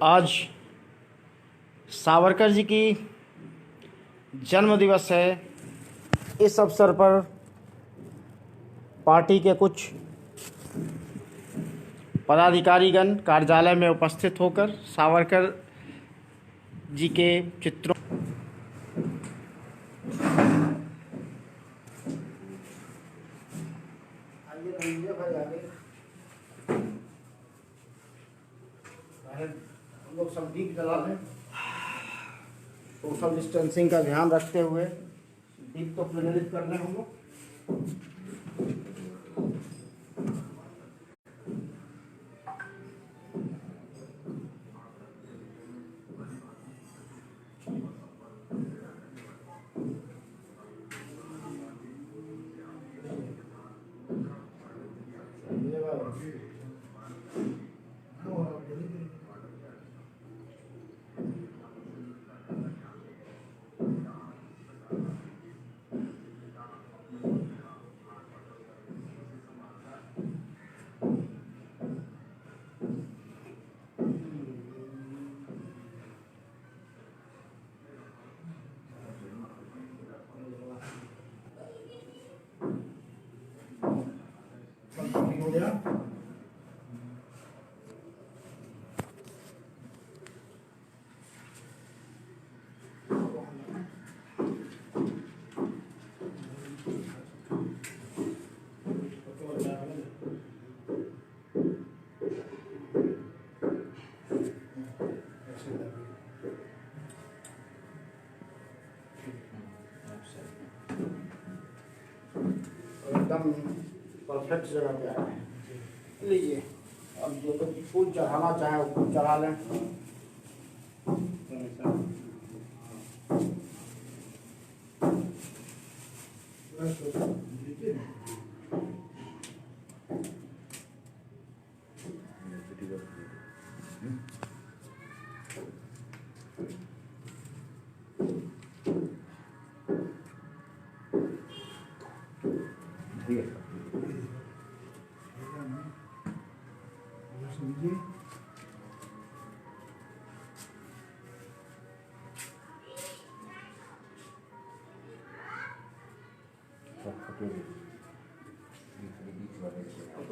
आज सावरकर जी की जन्म दिवस है। इस अवसर पर पार्टी के कुछ पदाधिकारीगण कार्यालय में उपस्थित होकर सावरकर जी के चित्रों हम लोग सब दीप जला लें। सोशल डिस्टेंसिंग का ध्यान रखते हुए दीप को प्रज्वलित कर लें हम लोग। हो गया। एकदम परफेक्ट जगह पे आए हैं। लीजिए, अब जो लोग फूल चढ़ाना चाहें वो फूल चढ़ा लें।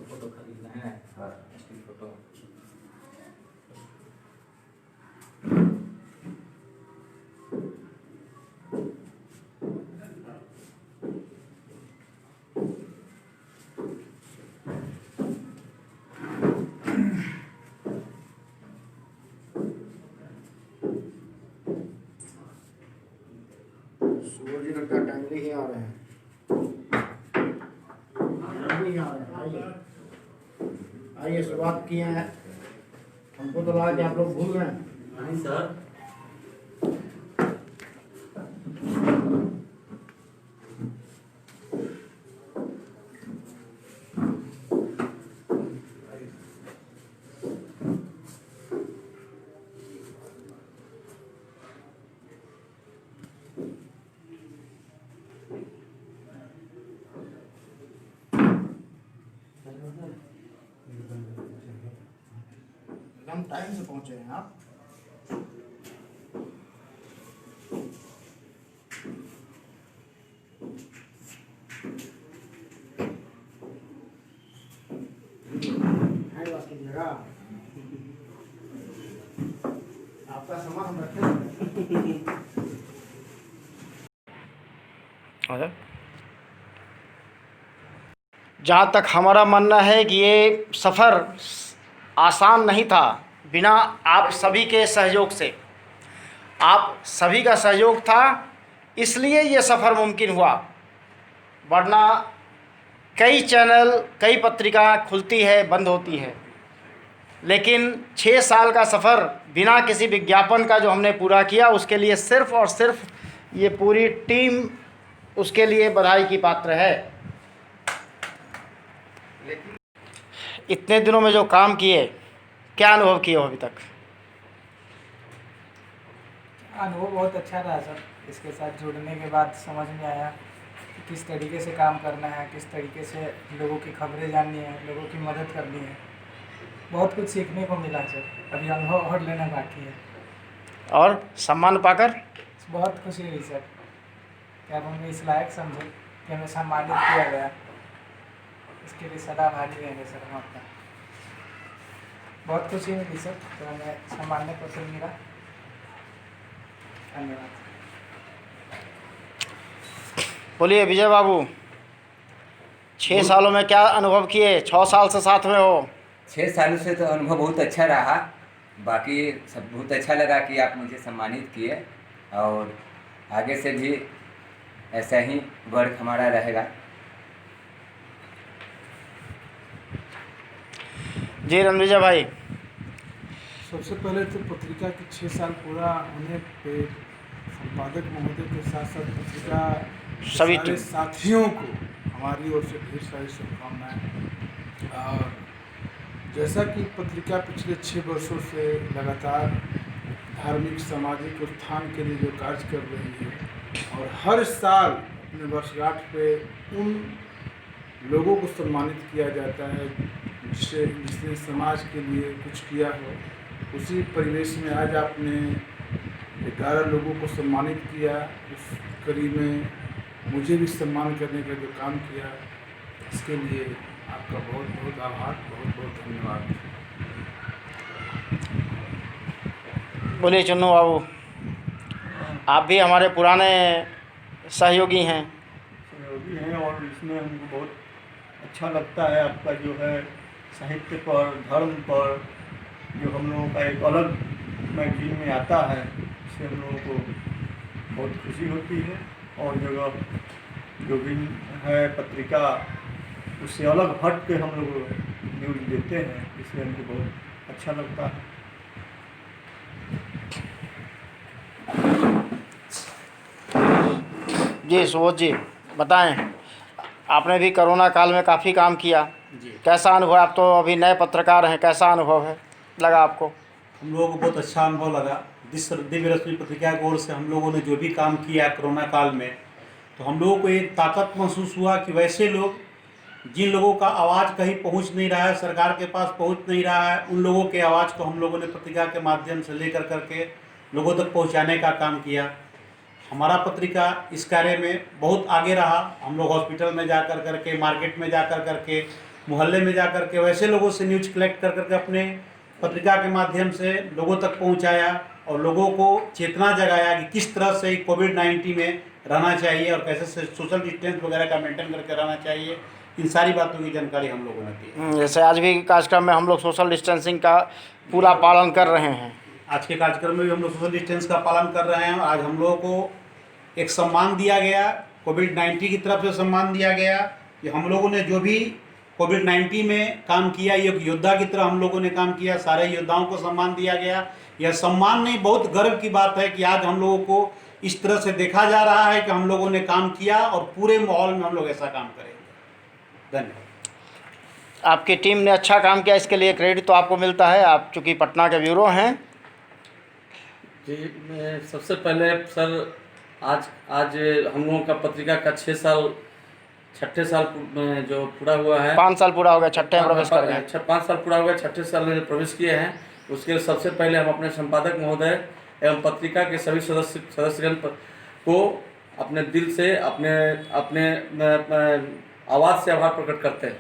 फोटो खरीदना है। हाँ, फोटो सूरज लगता टाइमली ही आ रहे हैं। आइए शुरुआत किए हैं। हमको तो लगा कि आप लोग भूल गए। नहीं सर, एकदम टाइम से पहुंचे हैं आप। आपका सामान हम रखें। जहाँ तक हमारा मानना है कि ये सफ़र आसान नहीं था। बिना आप सभी के सहयोग से, आप सभी का सहयोग था, इसलिए ये सफ़र मुमकिन हुआ। वरना कई चैनल, कई पत्रिका खुलती है, बंद होती है, लेकिन 6 साल का सफ़र बिना किसी विज्ञापन का जो हमने पूरा किया, उसके लिए सिर्फ़ और सिर्फ ये पूरी टीम उसके लिए बधाई की पात्र है। इतने दिनों में जो काम किए, क्या अनुभव किए हो अभी तक? अनुभव बहुत अच्छा रहा सर। इसके साथ जुड़ने के बाद समझ में आया कि किस तरीके से काम करना है, किस तरीके से लोगों की खबरें जाननी है, लोगों की मदद करनी है। बहुत कुछ सीखने को मिला सर, अभी अनुभव और लेना बाकी है। और सम्मान पाकर बहुत खुशी हुई सर कि आप हमें इस लायक समझे कि हमें सम्मानित किया गया, इसके लिए सदा आभारी रहेंगे सर हम आपका। बहुत खुशी मिली सर, तो हमें सम्मान पत्र मिला। धन्यवाद। बोलिए विजय बाबू, 6 सालों में क्या अनुभव किए? 6 साल से साथ में हो। 6 सालों से तो अनुभव बहुत अच्छा रहा। बाकी सब बहुत अच्छा लगा कि आप मुझे सम्मानित किए, और आगे से भी ऐसा ही वर्क हमारा रहेगा। जी रणविजय भाई। सबसे पहले तो पत्रिका के 6 साल पूरा होने पे संपादक महोदय के साथ साथ पत्रिका के सभी सारे टीम। साथियों को हमारी ओर से ढेर सारी शुभकामनाएं। और जैसा कि पत्रिका पिछले 6 वर्षों से लगातार धार्मिक सामाजिक उत्थान के लिए जो कार्य कर रही है, और हर साल अपने वर्षगांठ पे उन लोगों को सम्मानित किया जाता है जिसने समाज के लिए कुछ किया हो, उसी परिवेश में आज आपने 11 लोगों को सम्मानित किया। उस कड़ी में मुझे भी सम्मान करने का जो काम किया, इसके लिए आपका बहुत बहुत आभार, बहुत बहुत धन्यवाद। बोलिए चुन्नू बाबू, आप भी हमारे पुराने सहयोगी हैं। सहयोगी हैं, और इसमें हमको बहुत अच्छा लगता है आपका जो है साहित्य पर, धर्म पर जो हम लोगों का एक अलग मैगजीन में आता है, इससे हम लोगों को बहुत खुशी होती है। और जगह जो भी है पत्रिका, उससे अलग हट के हम लोग न्यूज़ देते हैं, इससे हमको बहुत अच्छा लगता है। जी सुबोध जी बताएं, आपने भी कोरोना काल में काफ़ी काम किया, कैसा अनुभव? आप तो अभी नए पत्रकार हैं, कैसा अनुभव है लगा आपको? हम लोगों को बहुत अच्छा अनुभव लगा। दिव्य रश्मि पत्रिका की ओर से हम लोगों ने जो भी काम किया कोरोना काल में, तो हम लोगों को एक ताकत महसूस हुआ कि वैसे लोग जिन लोगों का आवाज़ कहीं पहुंच नहीं रहा है, सरकार के पास पहुंच नहीं रहा है, उन लोगों के आवाज़ को हम लोगों ने पत्रिका के माध्यम से लेकर करके लोगों तक पहुँचाने का काम किया। हमारा पत्रिका इस कार्य में बहुत आगे रहा। हम लोग हॉस्पिटल में जा कर करके, मार्केट में जा कर करके, मोहल्ले में जा कर के वैसे लोगों से न्यूज़ कलेक्ट कर करके अपने पत्रिका के माध्यम से लोगों तक पहुंचाया, और लोगों को चेतना जगाया कि किस तरह से कोविड-19 में रहना चाहिए और कैसे से सोशल डिस्टेंस वगैरह का मेंटेन करके रहना चाहिए। इन सारी बातों की जानकारी हम लोगों ने दी। जैसे आज भी कार्यक्रम में हम लोग सोशल डिस्टेंसिंग का पूरा पालन कर रहे हैं। आज के कार्यक्रम में भी हम लोग सोशल डिस्टेंस का पालन कर रहे हैं। आज हम लोगों को एक सम्मान दिया गया, कोविड-19 की तरफ से सम्मान दिया गया कि हम लोगों ने जो भी कोविड-19 में काम किया, एक योद्धा की तरह हम लोगों ने काम किया, सारे योद्धाओं को सम्मान दिया गया। यह सम्मान नहीं, बहुत गर्व की बात है कि आज हम लोगों को इस तरह से देखा जा रहा है कि हम लोगों ने काम किया, और पूरे माहौल में हम लोग ऐसा काम करेंगे। धन्यवाद। आपकी टीम ने अच्छा काम किया, इसके लिए क्रेडिट तो आपको मिलता है, आप चूँकि पटना के ब्यूरो हैं। जी, मैं सबसे पहले सर आज हम लोगों का पत्रिका का 6 साल, छठे साल में जो पूरा हुआ है, 5 साल पूरा हो गया, छठे में प्रवेश कर गए। 5 साल पूरा हो गया, छठे साल में प्रवेश किए हैं। उसके लिए सबसे पहले हम अपने संपादक महोदय एवं पत्रिका के सभी सदस्यगण को अपने दिल से, अपने आवाज़ से आभार प्रकट करते हैं।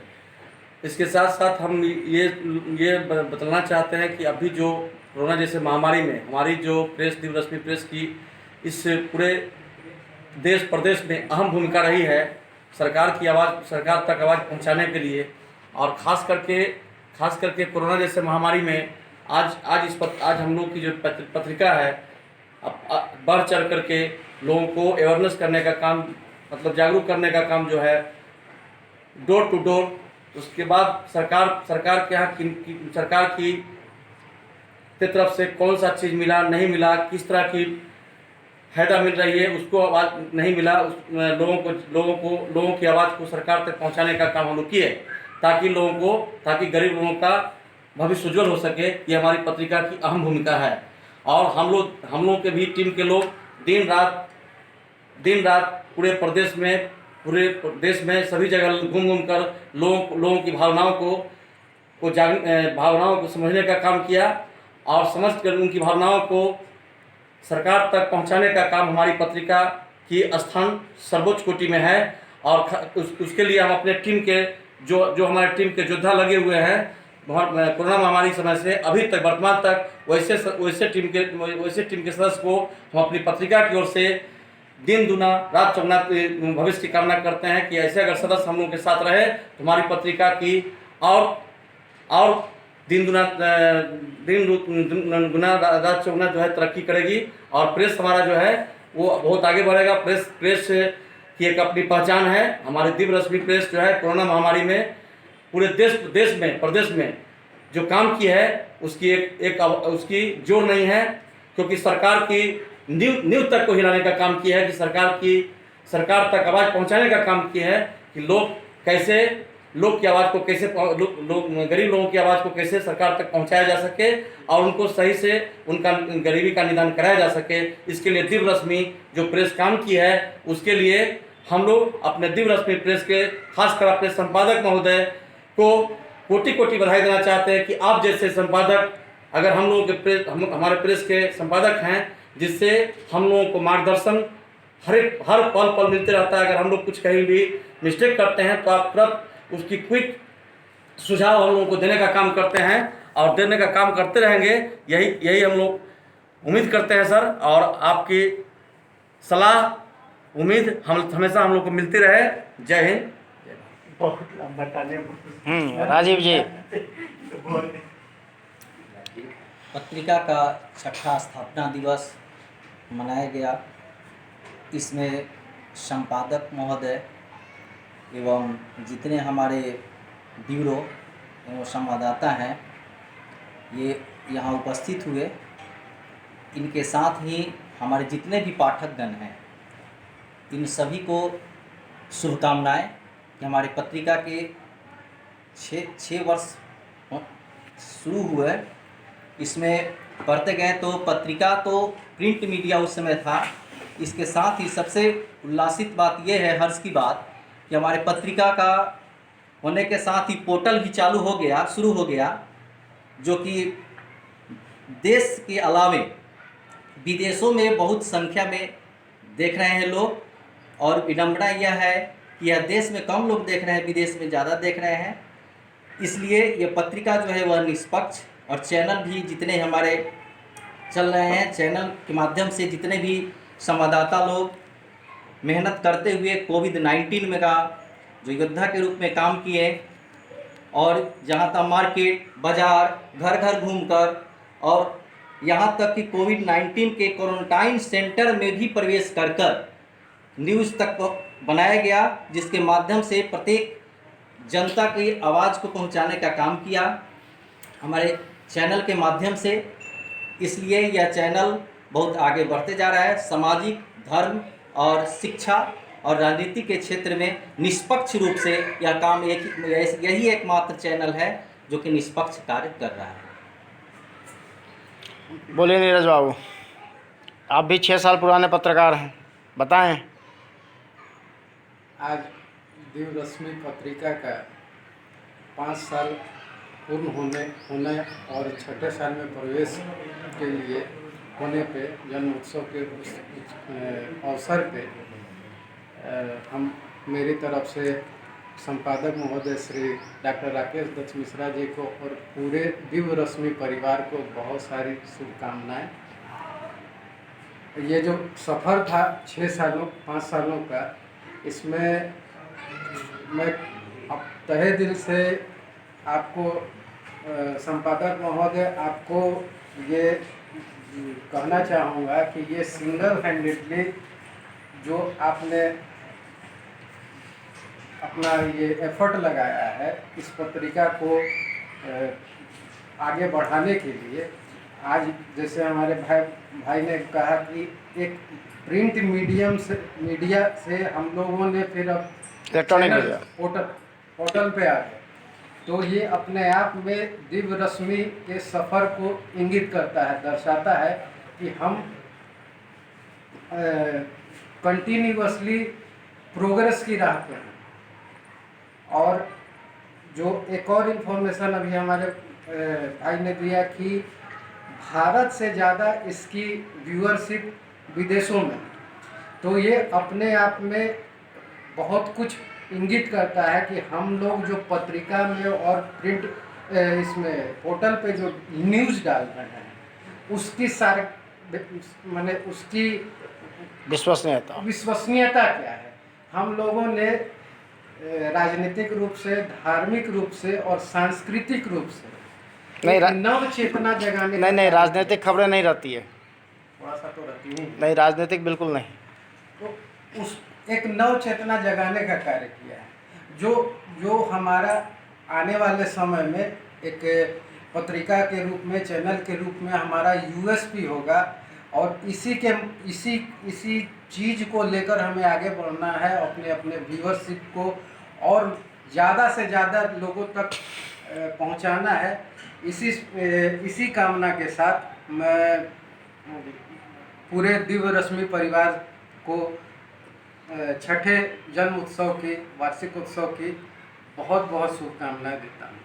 इसके साथ साथ हम ये बतलाना चाहते हैं कि अभी जो कोरोना जैसे महामारी में हमारी जो प्रेस, दिव्य रश्मि प्रेस की इस पूरे देश प्रदेश में अहम भूमिका रही है सरकार तक आवाज़ पहुंचाने के लिए, और ख़ास करके कोरोना जैसे महामारी में आज हम लोग की जो पत्रिका है बढ़ चढ़ करके लोगों को अवेयरनेस करने का काम, मतलब जागरूक करने का काम जो है डोर टू डोर, उसके बाद सरकार के यहाँ सरकार की तरफ से कौन सा चीज़ मिला नहीं मिला, किस तरह की फायदा मिल रही है, उसको आवाज़ नहीं मिला, लोगों की आवाज़ को सरकार तक पहुंचाने का काम हम लोग किए, ताकि गरीब लोगों का भविष्य उज्जवल हो सके। ये हमारी पत्रिका की अहम भूमिका है। और हम लोग के भी टीम के लोग दिन रात पूरे देश में सभी जगह घूम कर लोगों की भावनाओं को को भावनाओं को समझने का काम किया और समझ कर उनकी भावनाओं को सरकार तक पहुंचाने का काम हमारी पत्रिका की स्थान सर्वोच्च कोटि में है। और उसके लिए हम अपने टीम के जो हमारे टीम के योद्धा लगे हुए हैं कोरोना महामारी समय से अभी तक वर्तमान तक, वैसे टीम के सदस्य को हम अपनी पत्रिका की ओर से दिन दुना रात चौगुना भविष्य की कामना करते हैं कि ऐसे अगर सदस्य हम लोगों के साथ रहे तो हमारी पत्रिका की और दिन गुना रात चौगुना जो है तरक्की करेगी और प्रेस हमारा जो है वो बहुत आगे बढ़ेगा। प्रेस की एक अपनी पहचान है। हमारे दिव्य रश्मि प्रेस जो है कोरोना महामारी में पूरे प्रदेश में जो काम की है उसकी उसकी जोर नहीं है, क्योंकि सरकार की नींव तक को हिलाने का काम किया है, कि सरकार तक आवाज़ पहुंचाने का काम किया है कि लोग की आवाज़ को कैसे गरीब लोगों की आवाज़ को कैसे सरकार तक पहुंचाया जा सके और उनको सही से उनका गरीबी का निदान कराया जा सके। इसके लिए दिव्य रश्मि जो प्रेस काम की है उसके लिए हम लोग अपने दिव्य रश्मि प्रेस के खासकर अपने संपादक महोदय को कोटि कोटि बधाई देना चाहते हैं कि आप जैसे संपादक अगर हम लोगों के हमारे प्रेस के संपादक हैं, जिससे हम लोगों को मार्गदर्शन हर पल मिलते रहता है। अगर हम लोग कुछ कहीं भी मिस्टेक करते हैं तो आप तुरंत उसकी क्विक सुझाव हम लोगों को देने का काम करते हैं और देने का काम करते रहेंगे। यही हम लोग उम्मीद करते हैं सर, और आपकी सलाह उम्मीद हमेशा हम लोग को मिलती रहे। जय हिंद। बहुत लंबा टाले राजीव जी। पत्रिका का 6ठा स्थापना दिवस मनाया गया। इसमें संपादक महोदय एवं जितने हमारे ब्यूरो एवं संवाददाता हैं ये यहाँ उपस्थित हुए। इनके साथ ही हमारे जितने भी पाठकगण हैं इन सभी को शुभकामनाएं कि हमारे पत्रिका के 6 वर्ष शुरू हुए। इसमें पढ़ते गए तो पत्रिका तो प्रिंट मीडिया उस समय था। इसके साथ ही सबसे उल्लासित बात यह है, हर्ष की बात, कि हमारे पत्रिका का होने के साथ ही पोर्टल भी शुरू हो गया, जो कि देश के अलावे विदेशों में बहुत संख्या में देख रहे हैं लोग। और विडंबना यह है कि यह देश में कम लोग देख रहे हैं, विदेश में ज़्यादा देख रहे हैं। इसलिए ये पत्रिका जो है वह निष्पक्ष, और चैनल भी जितने हमारे चल रहे हैं, चैनल के माध्यम से जितने भी संवाददाता लोग मेहनत करते हुए कोविड-19 में का जो योद्धा के रूप में काम किए, और जहाँ तक मार्केट बाज़ार घर घर घूमकर, और यहाँ तक कि कोविड-19 के क्वारंटाइन सेंटर में भी प्रवेश कर न्यूज़ तक बनाया गया, जिसके माध्यम से प्रत्येक जनता की आवाज़ को पहुँचाने का काम किया हमारे चैनल के माध्यम से। इसलिए यह चैनल बहुत आगे बढ़ते जा रहा है। सामाजिक, धर्म और शिक्षा और राजनीति के क्षेत्र में निष्पक्ष रूप से यह काम यही एकमात्र चैनल है जो कि निष्पक्ष कार्य कर रहा है। बोलिए नीरज बाबू, आप भी 6 साल पुराने पत्रकार हैं, बताएं। आज दिव्य रश्मि पत्रिका का 5 साल पूर्ण होने और 6ठे साल में प्रवेश के लिए होने पे जन्म उत्सव के अवसर पे हम मेरी तरफ से संपादक महोदय श्री डॉक्टर राकेश दत्त मिश्रा जी को और पूरे दिव्य रश्मि परिवार को बहुत सारी शुभकामनाएं। ये जो सफ़र था 5 सालों का, इसमें मैं अब तहे दिल से आपको संपादक महोदय आपको ये कहना चाहूँगा कि ये सिंगल हैंडेडली जो आपने अपना ये एफर्ट लगाया है इस पत्रिका को आगे बढ़ाने के लिए। आज जैसे हमारे भाई ने कहा कि एक प्रिंट मीडिया से हम लोगों ने फिर अब इलेक्ट्रॉनिक मीडिया पोर्टल पे आ गए, तो ये अपने आप में दिव्य रश्मि के सफ़र को इंगित करता है, दर्शाता है कि हम कंटिन्यूअसली प्रोग्रेस की राह पे हैं। और जो एक और इन्फॉर्मेशन अभी हमारे भाई ने दिया कि भारत से ज़्यादा इसकी व्यूअरशिप विदेशों में, तो ये अपने आप में बहुत कुछ इंगित करता है कि हम लोग जो पत्रिका में और प्रिंट इसमें पोर्टल पे जो न्यूज़ डाल रहे हैं उसकी माने उसकी विश्वसनीयता क्या है। हम लोगों ने राजनीतिक रूप से, धार्मिक रूप से और सांस्कृतिक रूप से नहीं, एक नव चेतना जगाने का नहीं कार्य राजनीतिक खबरें नहीं रहती है, थोड़ा सा तो रहती ही, नहीं राजनीतिक बिल्कुल नहीं। तो उस एक नव चेतना जगाने का कार्य किया है, जो हमारा आने वाले समय में एक पत्रिका के रूप में, चैनल के रूप में हमारा यूएसपी होगा। और इसी चीज़ को लेकर हमें आगे बढ़ना है, अपने व्यूअरशिप को और ज़्यादा से ज़्यादा लोगों तक पहुंचाना है। इसी कामना के साथ मैं पूरे दिव्य रश्मि परिवार को छठे जन्म उत्सव की, वार्षिक उत्सव की बहुत बहुत शुभकामनाएं देता हूँ।